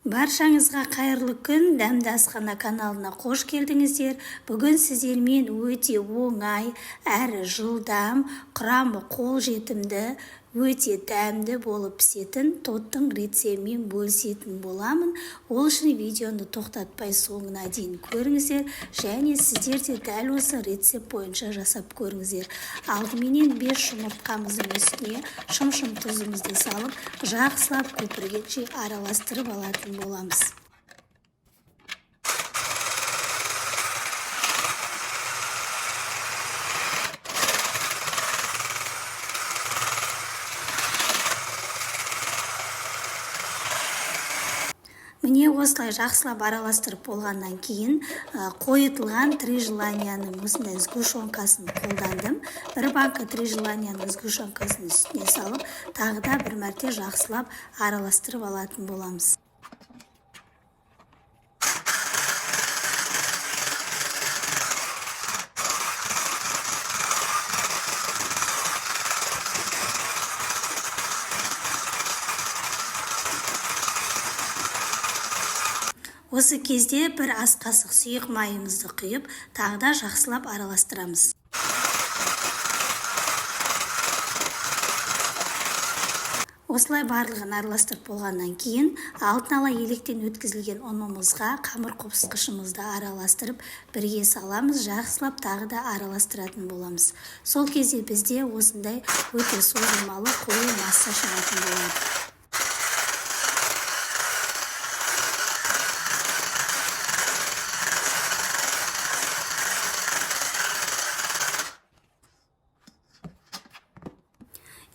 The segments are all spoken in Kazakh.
Баршаңызға қайырлы күн, Дәмді Асхана каналына қош келдіңіздер. Бүгін сіздермен өте оңай, әрі жылдам, құрамы қолжетімді, өте дәмді болып пісетін тоттың рецептімен бөлісетін боламын. Ол үшін видеоны тоқтатпай соңына дейін көріңіздер, және сіздер де дәл осы рецепт бойынша жасап көріңіздер. Алдыменен 5 жұмыртқамыздың үстіне шым-шым тұзымызды салып, жақсылап көпіргенше араластырып алатын боламыз. Міне осылай жақсылап араластырып болғаннан кейін қойытылған 3 желанияның осындай сгущенкасын қолдандым. Бір банка 3 желанияның сгущенкасын үстіне салып, тағы да бір мәрте жақсылап араластырып алатын боламыз. Осы кезде бір ас қасық сұйық майымызды құйып, тағы да жақсылап араластырамыз. Осылай барлығын араластырып болғаннан кейін, алдын ала електен өткізілген ұнымызға қамыр қопсытқышымызды араластырып, бірге саламыз, жақсылап тағы да араластыратын боламыз. Сол кезде бізде осындай өте созылмалы қою масса шығатын болады.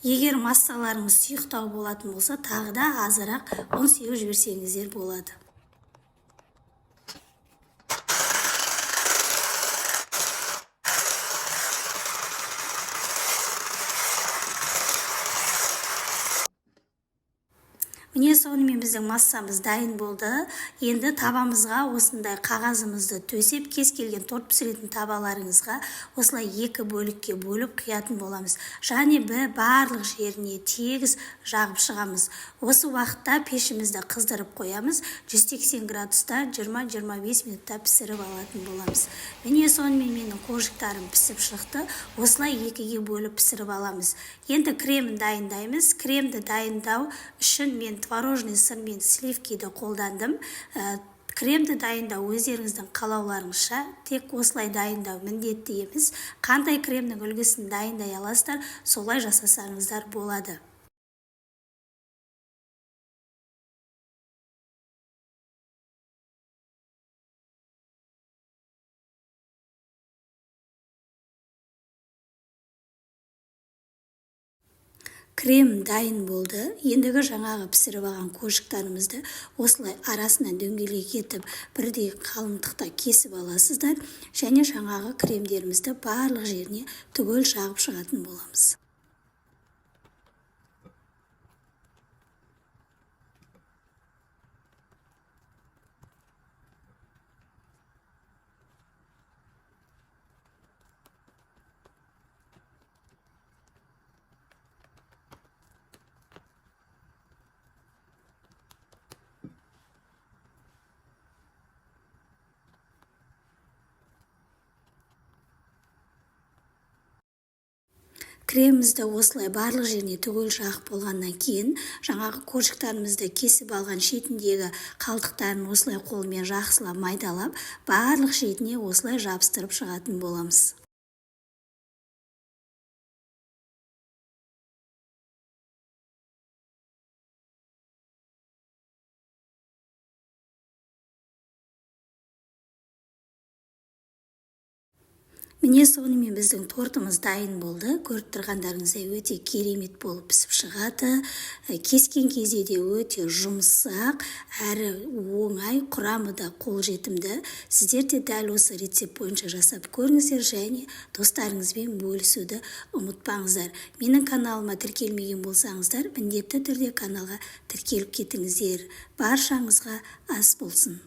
Егер массаларыңыз сұйықтау болатын болса, тағы да азырақ ұн сеуіп жіберсеңіздер болады. Міне сонымен біздің массамыз дайын болды. Енді табамызға осындай қағазымызды төсеп, кез келген торт пісіретін табаларыңызға осылай 2 бөлікке бөліп қиятын боламыз. Және барлық жеріне тегіс жағып шығамыз. Осы уақытта пешімізді қыздырып қоямыз. 180 градуста 20-25 минутта пісіріп алатын боламыз. Міне сонымен менің қожықтарым пісіп шықты. Осылай 2-ге бөліп пісіріп аламыз. Енді кремін дайындаймыз. Кремді дайындау үшін мен творожный сыр мен сливкиді қолдандым. Кремді дайындау өздеріңіздің қалауларыңызша, тек осылай дайындау міндетті емес. Қандай кремнің үлгісін дайындай аласыздар, солай жасасаңыздар болады. Крем дайын болды. Ендігі жаңағы пісіріп алған қожықтарымызды осылай арасынан дөңгелек етіп, бірдей қалыңдықта кесіп аласыздар, және жаңағы кремдерімізді барлық жеріне түгел жағып шығатын боламыз. Кремімізді осылай барлық жеріне түгел жағып болғаннан кейін, жаңағы қожықтарымызды кесіп алған шетіндегі қалдықтарын осылай қолмен жақсылап майдалап, барлық шетіне осылай жабыстырып шығатын боламыз. Міне сонымен біздің тортымыз дайын болды. Көріп тұрғандарыңыздай өте керемет болып пісіп шығады. Кескен кезде де өте жұмсақ, әрі оңай, құрамы да қолжетімді. Сіздер де дәл осы рецепт бойынша жасап көріңіздер, және достарыңызбен бөлісуді ұмытпаңыздар. Менің каналыма тіркелмеген болсаңыздар, міндетті түрде каналға тіркеліп кетіңіздер. Баршаңызға ас болсын.